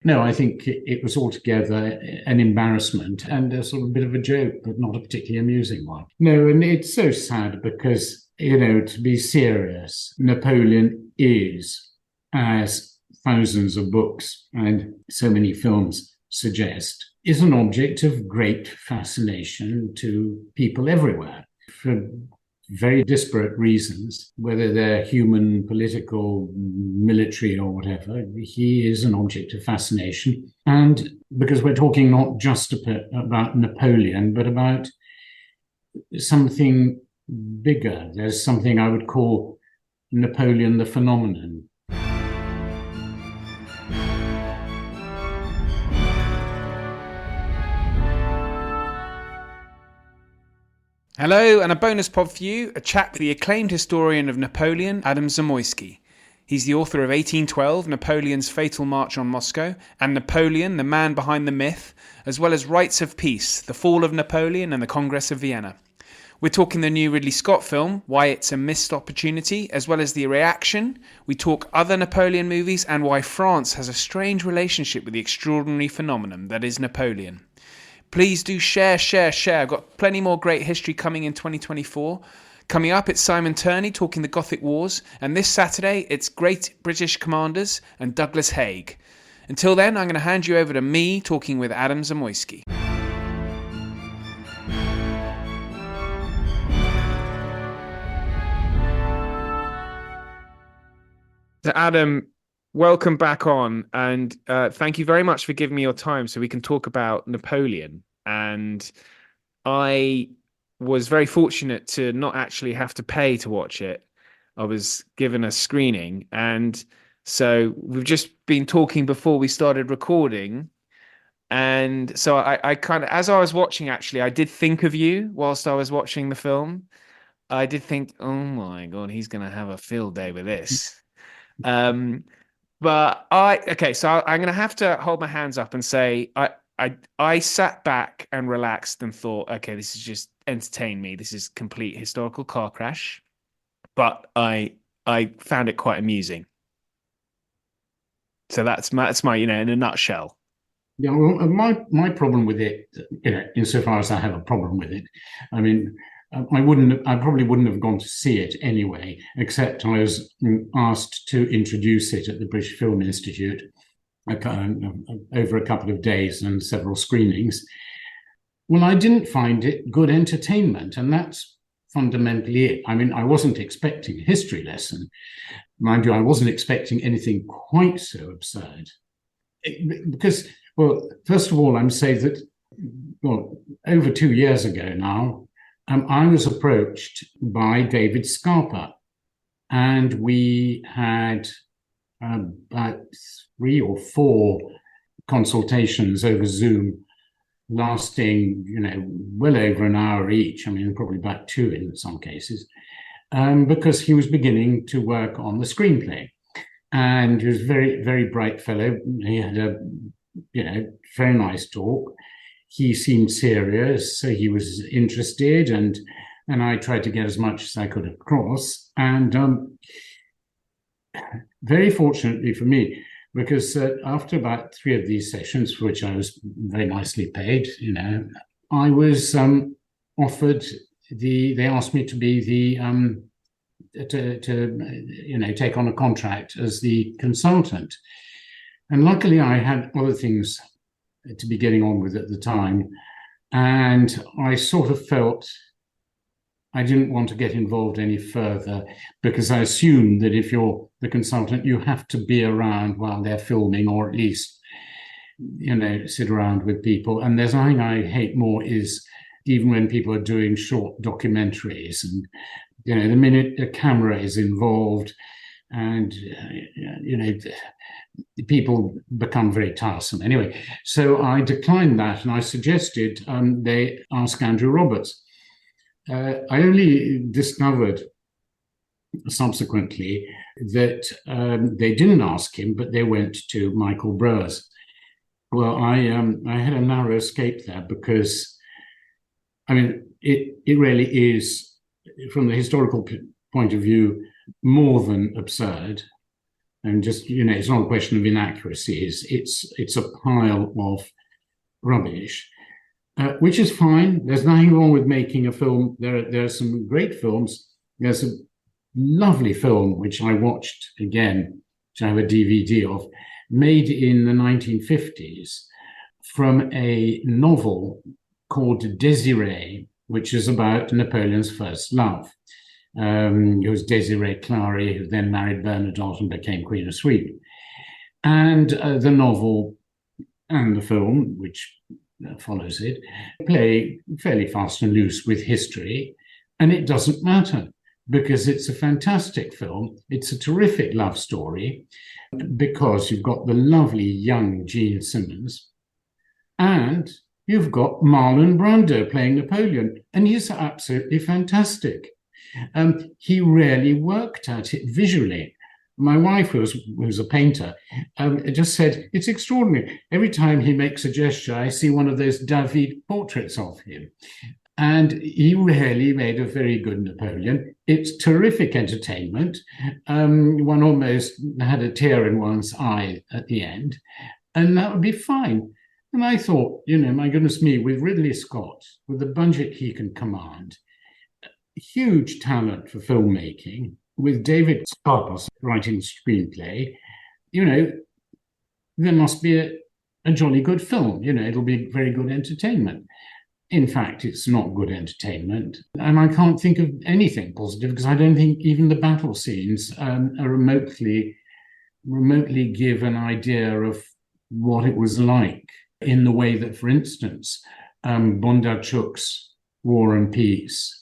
No, I think it was altogether an embarrassment and a sort of bit of a joke, but not a particularly amusing one. No, and it's so sad because, to be serious, Napoleon is, as thousands of books and so many films suggest, is an object of great fascination to people everywhere for very disparate reasons, whether they're human, political, military, or whatever. He is an object of fascination. And because we're talking not just about Napoleon, but about something bigger, there's something I would call Napoleon the phenomenon. Hello, and a bonus pod for you, a chat with the acclaimed historian of Napoleon, Adam Zamoyski. He's the author of 1812, Napoleon's Fatal March on Moscow, and Napoleon, the Man Behind the Myth, as well as Rights of Peace, The Fall of Napoleon and the Congress of Vienna. We're talking the new Ridley Scott film, why it's a missed opportunity, as well as the reaction. We talk other Napoleon movies and why France has a strange relationship with the extraordinary phenomenon that is Napoleon. Please do share. I've got plenty more great history coming in 2024. Coming up, it's Simon Turney talking the Gothic Wars. And this Saturday, it's Great British Commanders and Douglas Haig. Until then, I'm going to hand you over to me talking with Adam Zamoyski. So Adam, welcome back on, and thank you very much for giving me your time so we can talk about Napoleon. And I was very fortunate to not actually have to pay to watch it. I was given a screening, and so we've just been talking before we started recording. And so I kind of, as I was watching, actually, I did think of you whilst I was watching the film. I did think, oh my God, he's going to have a field day with this. But so I'm going to have to hold my hands up and say I sat back and relaxed and thought, okay, this is just entertain me. This is complete historical car crash. But I found it quite amusing. So that's my in a nutshell. Yeah, well, my problem with it, insofar as I have a problem with it, I mean, I probably wouldn't have gone to see it anyway, except I was asked to introduce it at the British Film Institute over a couple of days and several screenings. Well, I didn't find it good entertainment, and that's fundamentally it. I mean, I wasn't expecting a history lesson. Mind you, I wasn't expecting anything quite so absurd. Because, well, first of all, I'm saying that, over 2 years ago now, I was approached by David Scarpa, and we had about 3 or 4 consultations over Zoom, lasting, well over an hour each. I mean, probably about 2 in some cases, because he was beginning to work on the screenplay, and he was a very, very bright fellow. He had a, very nice talk. He seemed serious, so he was interested, and I tried to get as much as I could across. And very fortunately for me, because after about 3 of these sessions, for which I was very nicely paid, I was offered they asked me to be to take on a contract as the consultant. And luckily I had other things to be getting on with at the time. And I sort of felt I didn't want to get involved any further, because I assumed that if you're the consultant, you have to be around while they're filming, or at least, sit around with people. And there's nothing I hate more is even when people are doing short documentaries and, the minute a camera is involved and, people become very tiresome. Anyway, so I declined that, and I suggested they ask Andrew Roberts. I only discovered subsequently that they didn't ask him, but they went to Michael Brewers. Well, I had a narrow escape there, because, I mean, it really is, from the historical point of view, more than absurd. and just, it's not a question of inaccuracies. It's a pile of rubbish, which is fine. There's nothing wrong with making a film. There are some great films. There's a lovely film which I watched again, which I have a DVD of, made in the 1950s from a novel called Désirée, which is about Napoleon's first love. It was Désirée Clary, who then married Bernadotte and became Queen of Sweden. And the novel and the film, which follows it, play fairly fast and loose with history. And it doesn't matter, because it's a fantastic film. It's a terrific love story, because you've got the lovely young Gene Simmons, and you've got Marlon Brando playing Napoleon, and he's absolutely fantastic. He really worked at it visually. My wife, who's a painter, just said, it's extraordinary. Every time he makes a gesture, I see one of those David portraits of him. And he really made a very good Napoleon. It's terrific entertainment. One almost had a tear in one's eye at the end, and that would be fine. And I thought, my goodness me, with Ridley Scott, with the budget he can command, huge talent for filmmaking, with David Scott writing the screenplay, there must be a jolly good film. It'll be very good entertainment. In fact, it's not good entertainment. And I can't think of anything positive, because I don't think even the battle scenes are remotely give an idea of what it was like, in the way that, for instance, Bondarchuk's War and Peace,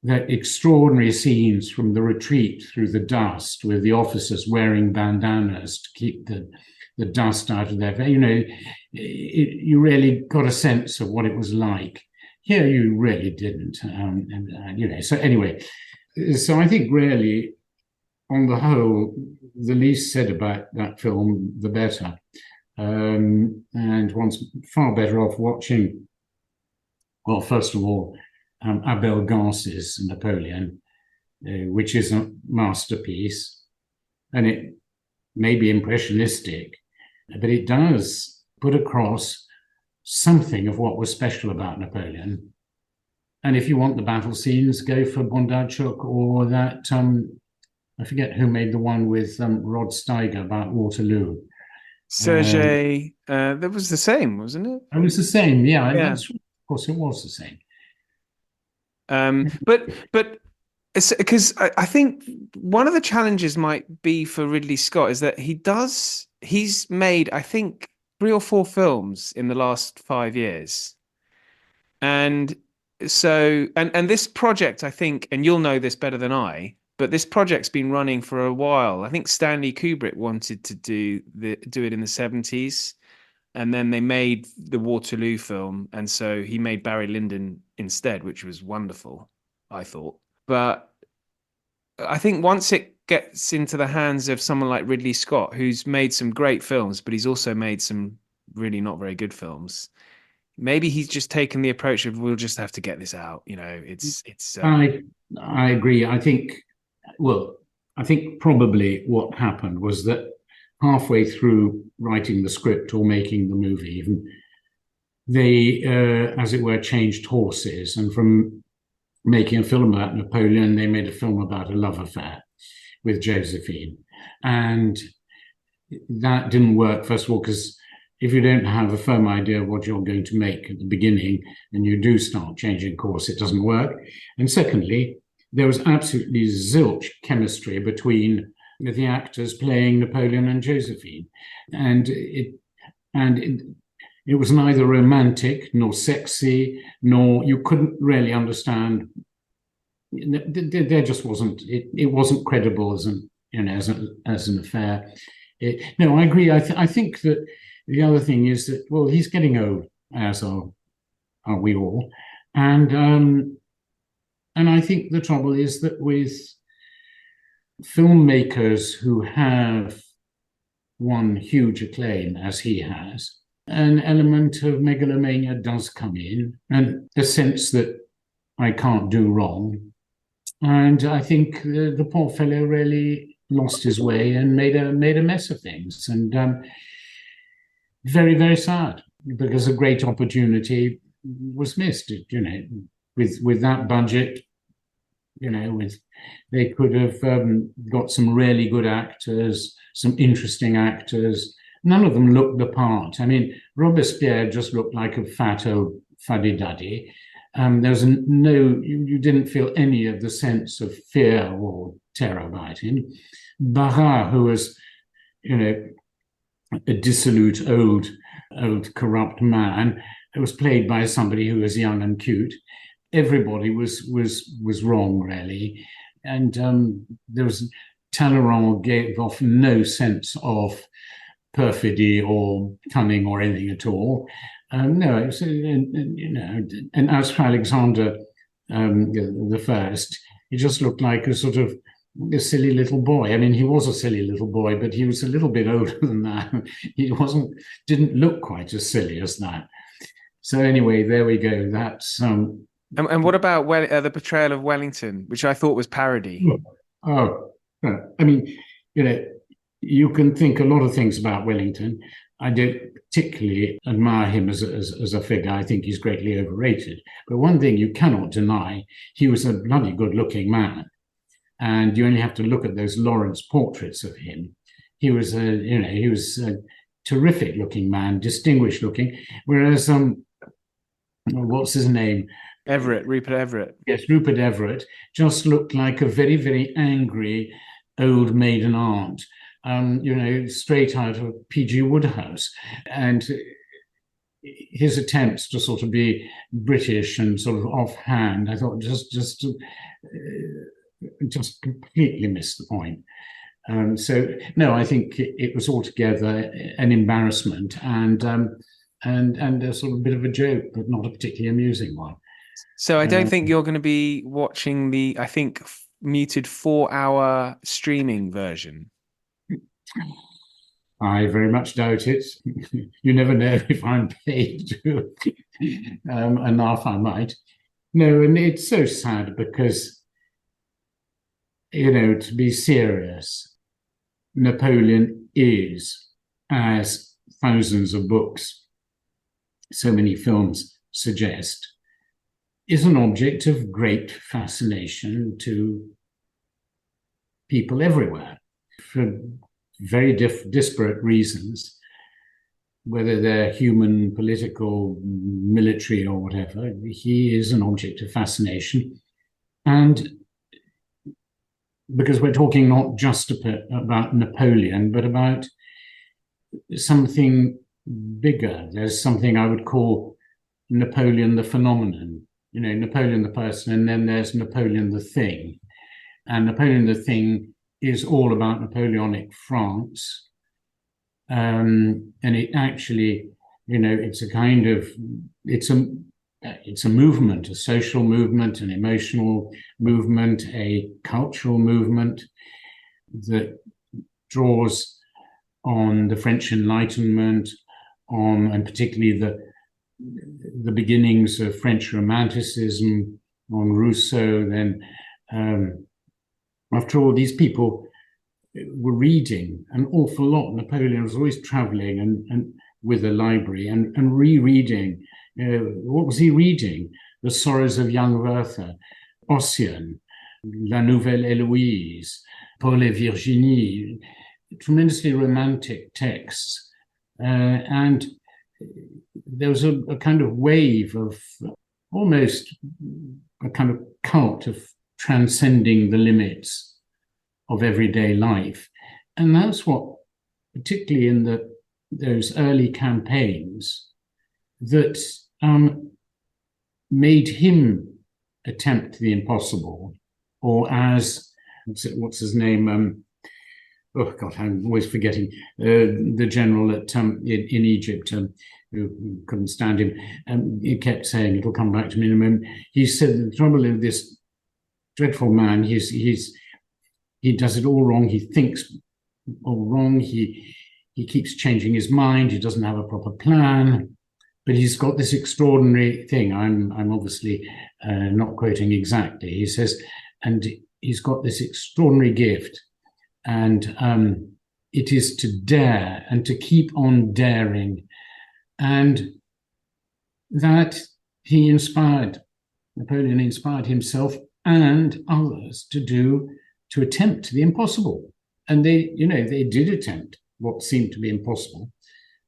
that extraordinary scenes from the retreat through the dust, with the officers wearing bandanas to keep the dust out of their face. You really got a sense of what it was like. Here, you really didn't. So anyway, so I think really, on the whole, the least said about that film, the better. And one's far better off watching, well, first of all, Abel Gance's Napoleon, which is a masterpiece, and it may be impressionistic, but it does put across something of what was special about Napoleon. And if you want the battle scenes, go for Bondarchuk, or that, I forget who made the one with Rod Steiger about Waterloo. Sergei, that was the same, wasn't it? It was the same, yeah. Of course, it was the same. But it's because I think one of the challenges might be for Ridley Scott is that he's made, I think, 3 or 4 films in the last 5 years. And so, and this project, I think, and you'll know this better than I, but this project's been running for a while. I think Stanley Kubrick wanted to do it in the 70s. And then they made the Waterloo film. And so he made Barry Lyndon instead, which was wonderful, I thought. But I think once it gets into the hands of someone like Ridley Scott, who's made some great films, but he's also made some really not very good films, maybe he's just taken the approach of, we'll just have to get this out. I agree. I think probably what happened was that halfway through writing the script or making the movie, even, they, as it were, changed horses. And from making a film about Napoleon, they made a film about a love affair with Josephine. And that didn't work, first of all, because if you don't have a firm idea of what you're going to make at the beginning, and you do start changing course, it doesn't work. And secondly, there was absolutely zilch chemistry between the actors playing Napoleon and Josephine, and it was neither romantic nor sexy, nor you couldn't really understand. There just wasn't. It wasn't credible as an affair. No, I agree. I think that the other thing is that, well, he's getting old, as are we all, and I think the trouble is that with filmmakers who have won huge acclaim, as he has, an element of megalomania does come in, and a sense that I can't do wrong. And I think the poor fellow really lost his way and made a mess of things, and very, very sad, because a great opportunity was missed. With that budget, they could have got some really good actors, some interesting actors. None of them looked the part. I mean, Robespierre just looked like a fat old fuddy-duddy. There was you didn't feel any of the sense of fear or terror about him. Barras, who was, a dissolute, old corrupt man, it was played by somebody who was young and cute. Everybody was wrong, really, and there was Talleyrand gave off no sense of perfidy or cunning or anything at all. No, it was, and as for Alexander the First, he just looked like a sort of a silly little boy. I mean, he was a silly little boy, but he was a little bit older than that. He didn't look quite as silly as that. So anyway, there we go. That's And what about the portrayal of Wellington, which I thought was parody? I mean, you can think a lot of things about Wellington. I don't particularly admire him as a figure. I think he's greatly overrated. But one thing you cannot deny, he was a bloody good-looking man. And you only have to look at those Lawrence portraits of him. He was a terrific-looking man, distinguished-looking. Whereas, what's his name? Rupert Everett. Yes, Rupert Everett just looked like a very, very angry old maiden aunt, straight out of P.G. Wodehouse. And his attempts to sort of be British and sort of offhand, I thought just completely missed the point. So no, I think it was altogether an embarrassment and a sort of bit of a joke, but not a particularly amusing one. So I don't think you're going to be watching the, I think, muted 4-hour streaming version. I very much doubt it. You never know if I'm paid to enough, I might. No, and it's so sad because, to be serious, Napoleon is, as thousands of books, so many films suggest, is an object of great fascination to people everywhere for very disparate reasons, whether they're human, political, military, or whatever. He is an object of fascination. And because we're talking not just about Napoleon, but about something bigger. There's something I would call Napoleon the phenomenon. Napoleon the person, and then there's Napoleon the thing. And Napoleon the thing is all about Napoleonic France. And it actually, it's a movement, a social movement, an emotional movement, a cultural movement that draws on the French Enlightenment, and particularly the beginnings of French Romanticism, on Rousseau. Then, after all, these people were reading an awful lot. Napoleon was always traveling and with a library and rereading. What was he reading? The Sorrows of Young Werther, Ossian, La Nouvelle Héloïse, Paul et Virginie, tremendously romantic texts. And there was a kind of wave of almost a kind of cult of transcending the limits of everyday life. And that's what, particularly in those early campaigns, that made him attempt the impossible, or as, what's his name? Oh God, I'm always forgetting the general in Egypt who couldn't stand him. He kept saying, "It'll come back to me in a moment." He said the trouble with this dreadful man, he does it all wrong. He thinks all wrong. He keeps changing his mind. He doesn't have a proper plan. But he's got this extraordinary thing. I'm obviously not quoting exactly. He says, and he's got this extraordinary gift And it is to dare and to keep on daring. And that Napoleon inspired himself and others to attempt the impossible. And they did attempt what seemed to be impossible,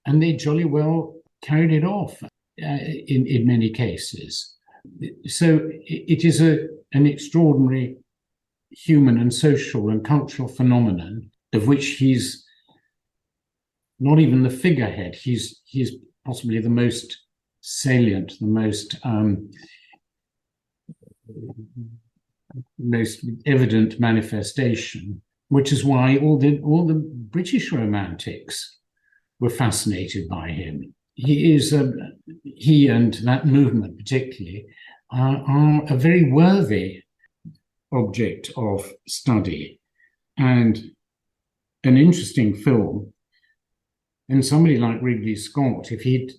and they jolly well carried it off in many cases. So it is an extraordinary human and social and cultural phenomenon of which he's not even the figurehead. He's possibly the most salient, the most evident manifestation, which is why all the British romantics were fascinated by him. He and that movement particularly are a very worthy object of study and an interesting film. And somebody like Ridley Scott, if he'd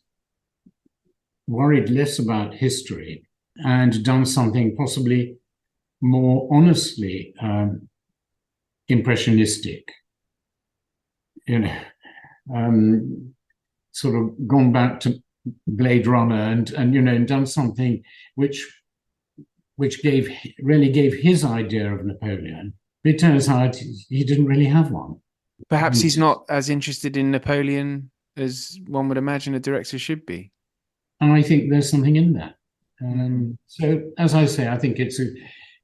worried less about history and done something possibly more honestly impressionistic, sort of gone back to Blade Runner and done something which really gave his idea of Napoleon. It turns out he didn't really have one. Perhaps he's not as interested in Napoleon as one would imagine a director should be. And I think there's something in that. So, as I say, I think it's a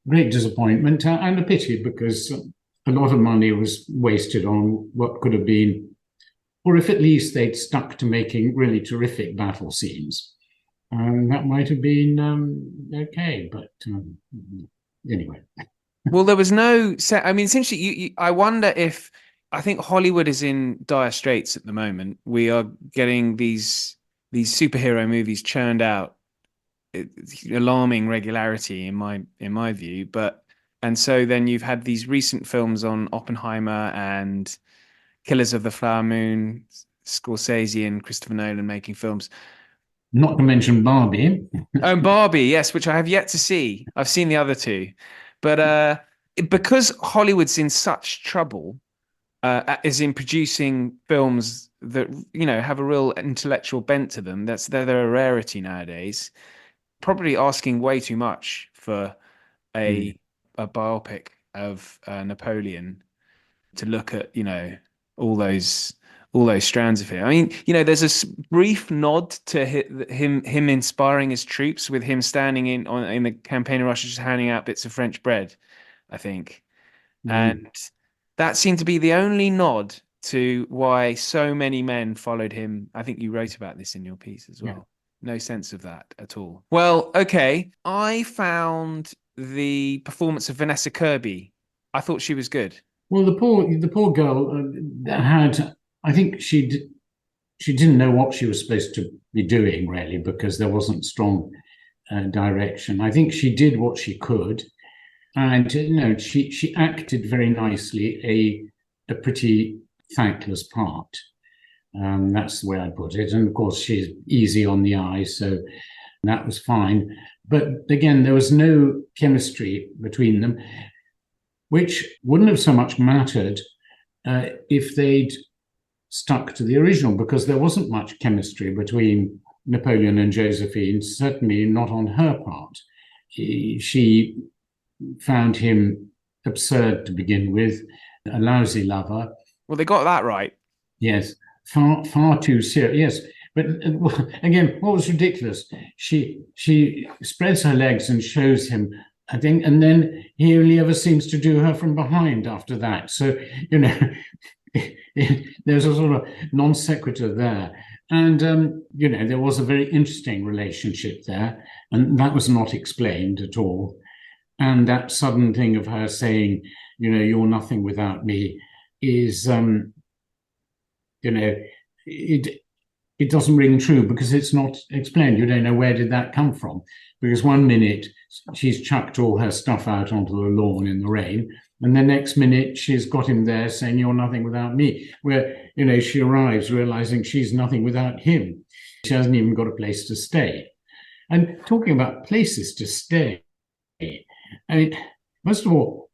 great disappointment and a pity, because a lot of money was wasted on what could have been, or if at least they'd stuck to making really terrific battle scenes, that might have been okay. But anyway. Well, there was no set. I mean, essentially, I wonder if, I think Hollywood is in dire straits at the moment. We are getting these superhero movies churned out, alarming regularity in my view. And so then you've had these recent films on Oppenheimer and Killers of the Flower Moon, Scorsese and Christopher Nolan making films. Not to mention Barbie. Oh, Barbie, yes, which I have yet to see. I've seen the other two. But because Hollywood's in such trouble, as in producing films that, have a real intellectual bent to them, they're a rarity nowadays. Probably asking way too much for a biopic of Napoleon to look at, all those strands of him. I mean, there's a brief nod to him inspiring his troops with him standing in the campaign of Russia, just handing out bits of French bread, I think. And that seemed to be the only nod to why so many men followed him. I think you wrote about this in your piece as well. No sense of that at all. Well, okay. I found the performance of Vanessa Kirby. I thought she was good. Well, the poor girl I think she didn't know what she was supposed to be doing, really, because there wasn't strong direction. I think she did what she could, and she acted very nicely a pretty thankless part. That's the way I put it. And of course, she's easy on the eye, so that was fine. But again, there was no chemistry between them, which wouldn't have so much mattered if they'd stuck to the original, because there wasn't much chemistry between Napoleon and Josephine, certainly not on her part. She found him absurd to begin with, a lousy lover. Well, they got that right. Yes, far too serious. Yes, but again, what was ridiculous? She spreads her legs and shows him, I think, and then he only ever seems to do her from behind after that. So, there's a sort of non sequitur there. And, there was a very interesting relationship there, and that was not explained at all. And that sudden thing of her saying, you're nothing without me, is, it doesn't ring true, because it's not explained. You don't know, where did that come from? Because one minute she's chucked all her stuff out onto the lawn in the rain, and the next minute she's got him there saying, you're nothing without me, where, she arrives realizing she's nothing without him. She hasn't even got a place to stay. And talking about places to stay, I mean, first of all,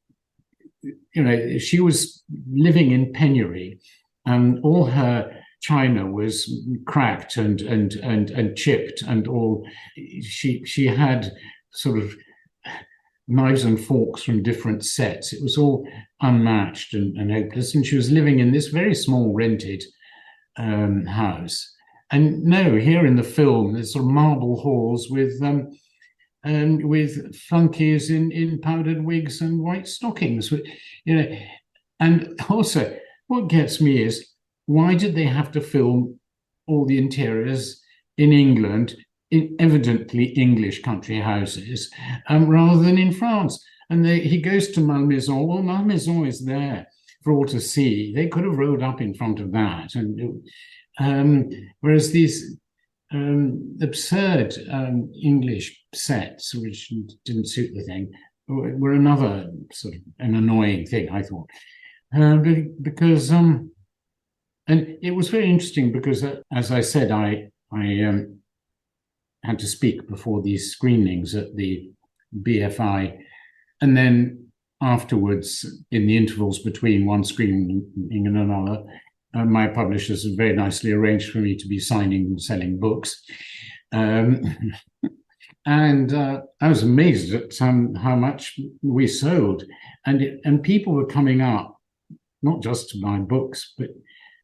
she was living in penury, and all her china was cracked and chipped, and all she had sort of knives and forks from different sets. It was all unmatched and hopeless, and she was living in this very small rented house. And no, here in the film, there's sort of marble halls with flunkies in powdered wigs and white stockings, And also, what gets me is, why did they have to film all the interiors in England, in evidently English country houses, rather than in France? And he goes to Malmaison. Well, Malmaison is there for all to see. They could have rode up in front of that. Whereas these absurd English sets, which didn't suit the thing, were another sort of an annoying thing, I thought. Because and it was very interesting because, as I said, I had to speak before these screenings at the BFI, and then afterwards, in the intervals between one screening and another, my publishers had very nicely arranged for me to be signing and selling books. And I was amazed at how much we sold. And people were coming up, not just to buy books,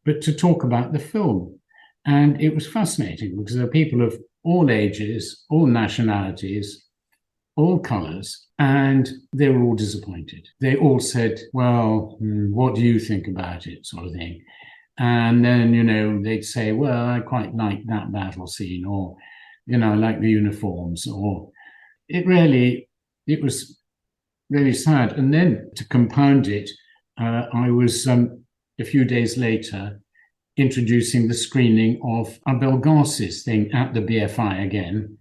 but to talk about the film. And it was fascinating because there are people of all ages, all nationalities, all colours, and they were all disappointed. They all said, well, what do you think about it, sort of thing. And then, they'd say, well, I quite like that battle scene, or, I like the uniforms, or it was really sad. And then to compound it, I was, a few days later, introducing the screening of Abel Gance's thing at the BFI again.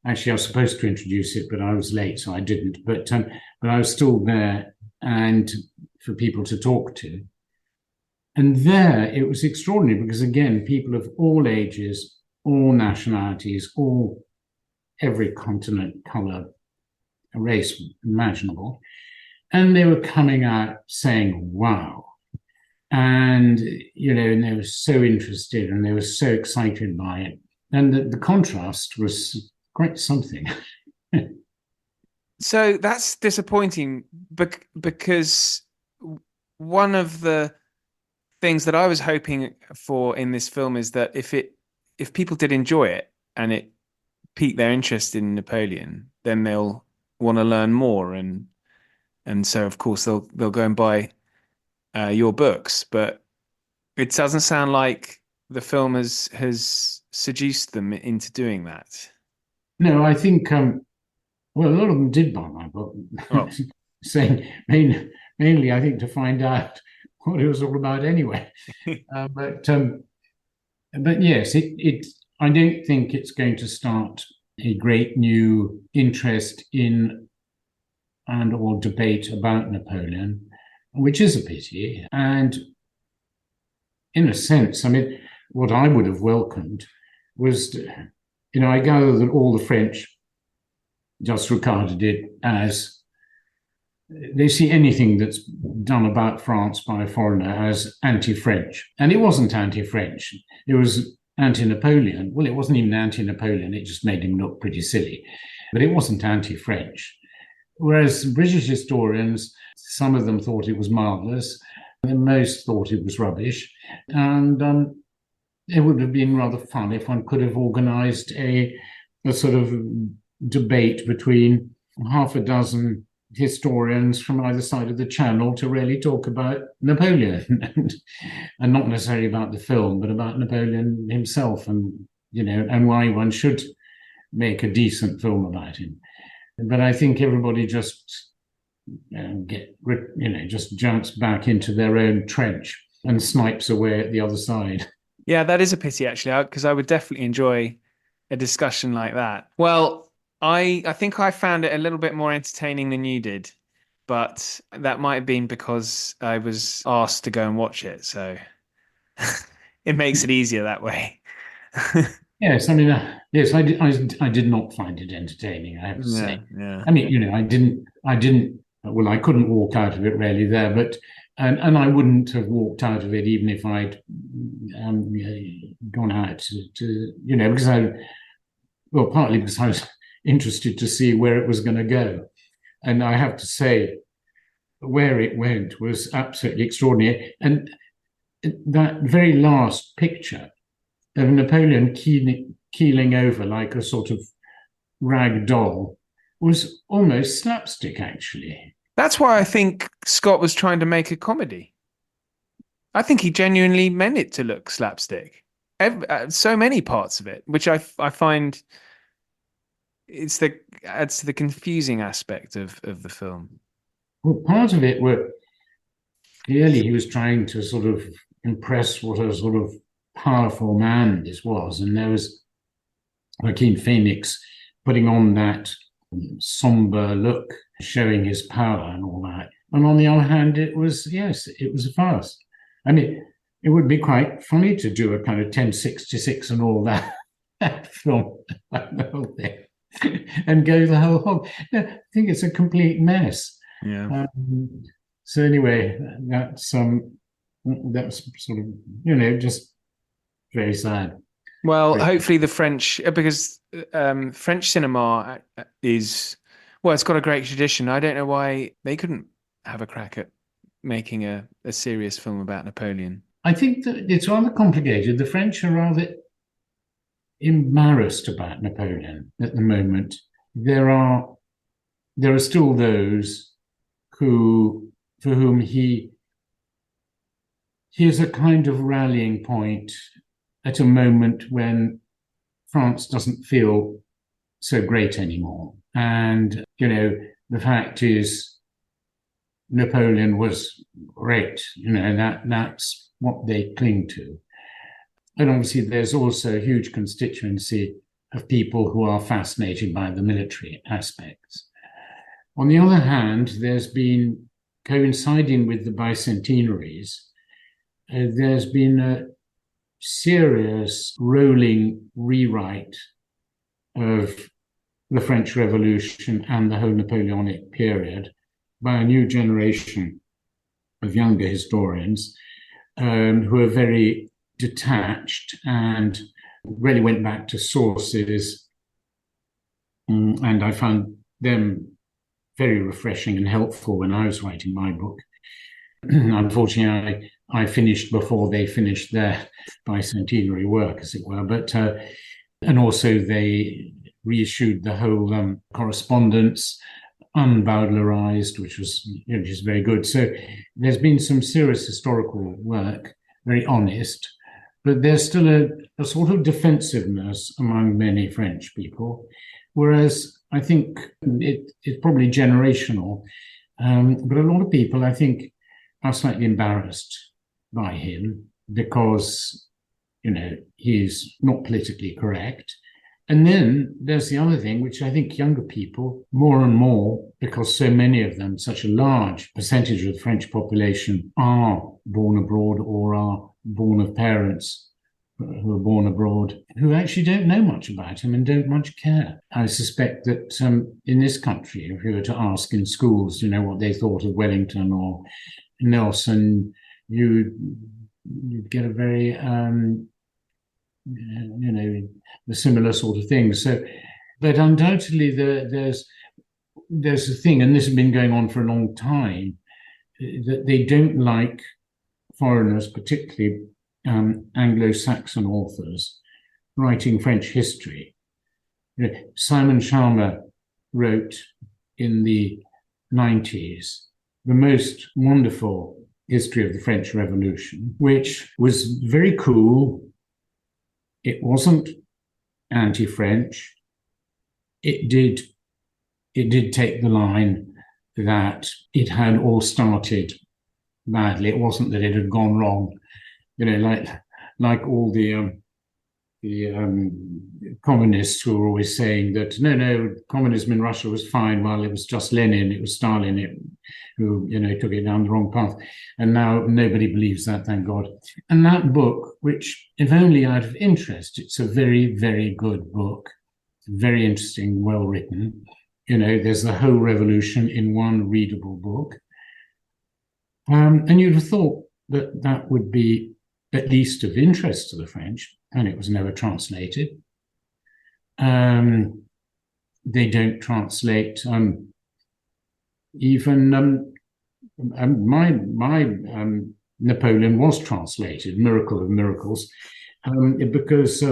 Actually, I was supposed to introduce it, but I was late, so I didn't. But I was still there and for people to talk to. And there it was extraordinary because, again, people of all ages, all nationalities, every continent, colour, race imaginable. And they were coming out saying, wow. And, and they were so interested and they were so excited by it. And the contrast was quite something. So that's disappointing because one of the things that I was hoping for in this film is that if people did enjoy it and it piqued their interest in Napoleon, then they'll want to learn more, and so of course they'll go and buy your books. But it doesn't sound like the film has seduced them into doing that. No, I think a lot of them did buy my book, saying mainly I think to find out what it was all about anyway. But yes, I don't think it's going to start a great new interest in or debate about Napoleon, which is a pity. And in a sense, I mean, what I would have welcomed was, I gather that all the French just regarded it as, they see anything that's done about France by a foreigner as anti-French. And it wasn't anti-French. It was anti-Napoleon. Well, it wasn't even anti-Napoleon. It just made him look pretty silly. But it wasn't anti-French. Whereas British historians, some of them thought it was marvellous, and most thought it was rubbish. And it would have been rather fun if one could have organised a sort of debate between half a dozen historians from either side of the channel to really talk about Napoleon and not necessarily about the film, but about Napoleon himself and why one should make a decent film about him. But I think everybody just just jumps back into their own trench and snipes away at the other side. Yeah, that is a pity actually, because I would definitely enjoy a discussion like that. Well, I think I found it a little bit more entertaining than you did, but that might have been because I was asked to go and watch it, so it makes it easier that way. Yes, I mean, yes, I did not find it entertaining, I have to say. Yeah. I mean, I didn't Well, I couldn't walk out of it really there, but and I wouldn't have walked out of it even if I'd gone out to because partly because I was interested to see where it was going to go, and I have to say, where it went was absolutely extraordinary. And that very last picture of Napoleon keeling over like a sort of rag doll was almost slapstick, actually. That's why I think Scott was trying to make a comedy. I think he genuinely meant it to look slapstick. So many parts of it, which I find adds to the confusing aspect of the film. Well, part of it were clearly he was trying to sort of impress what a sort of powerful man this was, and there was Joaquin Phoenix putting on that somber look, showing his power and all that. And on the other hand, it was a farce. I mean, it would be quite funny to do a kind of 1066 and all that film, the whole thing, and go the whole hog. I think it's a complete mess. Yeah. So anyway, that's sort of just very sad. Well, hopefully the French, because French cinema is, it's got a great tradition. I don't know why they couldn't have a crack at making a serious film about Napoleon. I think that it's rather complicated. The French are rather embarrassed about Napoleon at the moment. There are still those for whom he is a kind of rallying point at a moment when France doesn't feel so great anymore. And, the fact is Napoleon was great, that's what they cling to. And obviously there's also a huge constituency of people who are fascinated by the military aspects. On the other hand, there's been, coinciding with the bicentenaries, there's been a serious rolling rewrite of the French Revolution and the whole Napoleonic period by a new generation of younger historians who are very detached and really went back to sources. And I found them very refreshing and helpful when I was writing my book. Unfortunately, I finished before they finished their bicentenary work, as it were. But and also they reissued the whole correspondence, unbowdlerized, which was just very good. So there's been some serious historical work, very honest, but there's still a sort of defensiveness among many French people, whereas I think it's probably generational. But a lot of people, I think, are slightly embarrassed by him because, he's not politically correct. And then there's the other thing, which I think younger people, more and more, because so many of them, such a large percentage of the French population are born abroad or are born of parents who are born abroad, who actually don't know much about him and don't much care. I suspect that in this country, if you were to ask in schools, what they thought of Wellington or Nelson, you'd get a very the similar sort of thing. So, but undoubtedly there's a thing, and this has been going on for a long time, that they don't like foreigners, particularly Anglo-Saxon authors, writing French history. Simon Schama wrote in the 90s the most wonderful history of the French Revolution, which was very cool. It wasn't anti-French. It did take the line that it had all started badly. It wasn't that it had gone wrong, like all the communists who were always saying that no, communism in Russia was fine. Well, it was just Lenin, it was Stalin who took it down the wrong path, and now nobody believes that, thank God. And that book, which, if only out of interest, it's a very, very good book, very interesting, well written. there's the whole revolution in one readable book. And you'd have thought that that would be at least of interest to the French, and it was never translated. They don't translate even my Napoleon was translated, Miracle of Miracles, because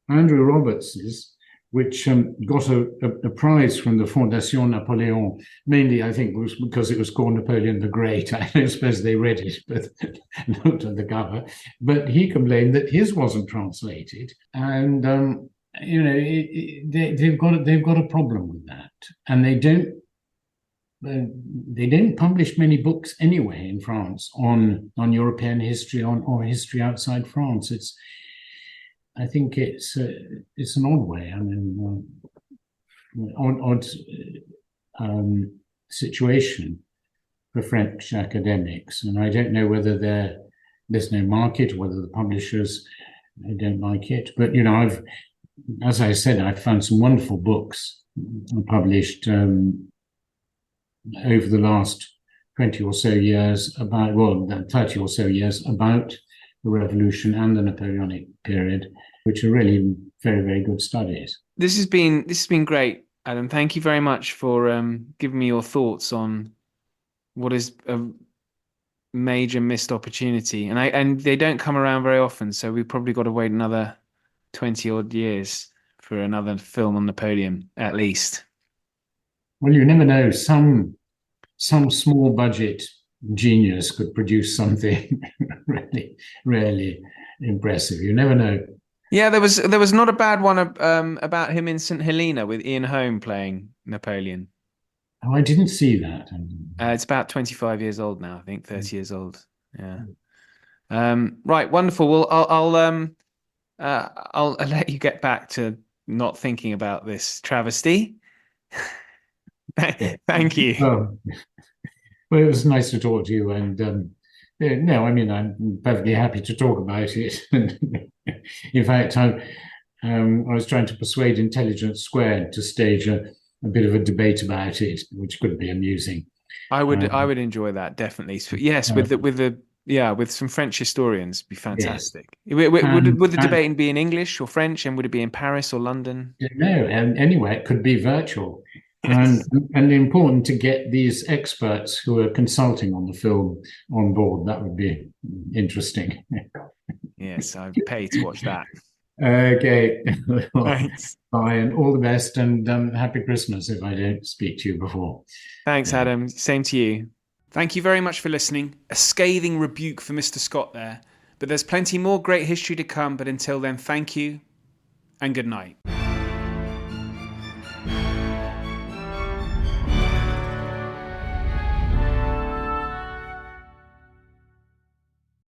Andrew Roberts's, which got a prize from the Fondation Napoleon, mainly I think was because it was called Napoleon the Great. I don't suppose they read it, but looked at the cover. But he complained that his wasn't translated, and they've got a problem with that, and they don't publish many books anyway in France on European history or history outside France. I think it's an odd way. I mean, odd situation for French academics, and I don't know whether there's no market, whether the publishers don't like it. But as I said, I've found some wonderful books published over the last 20 or so years 30 or so years about the revolution and the Napoleonic period, which are really very, very good studies. This has been great, Adam. Thank you very much for giving me your thoughts on what is a major missed opportunity, and they don't come around very often. So we've probably got to wait another 20 odd years for another film on Napoleon, at least. Well, you never know. Some small budget genius could produce something really, really impressive. You never know. Yeah, there was not a bad one about him in St. Helena with Ian Holm playing Napoleon. Oh, I didn't see that. It's about 25 years old now, I think, 30 years old. Yeah. Right, wonderful. Well, I'll let you get back to not thinking about this travesty. Thank you. Oh. Well, it was nice to talk to you, and no, I mean, I'm perfectly happy to talk about it. In fact, I was trying to persuade Intelligence Squared to stage a bit of a debate about it, which could be amusing. I would enjoy that, definitely. So, yes, with some French historians, be fantastic. Yes. Would the debate be in English or French, and would it be in Paris or London? No, and anyway, it could be virtual. And important to get these experts who are consulting on the film on board. That would be interesting. Yes, I'd pay to watch that. Okay. Thanks. Bye, and all the best, and happy Christmas if I don't speak to you before. Thanks, Adam. Same to you. Thank you very much for listening. A scathing rebuke for Mr. Scott there. But there's plenty more great history to come. But until then, thank you and good night.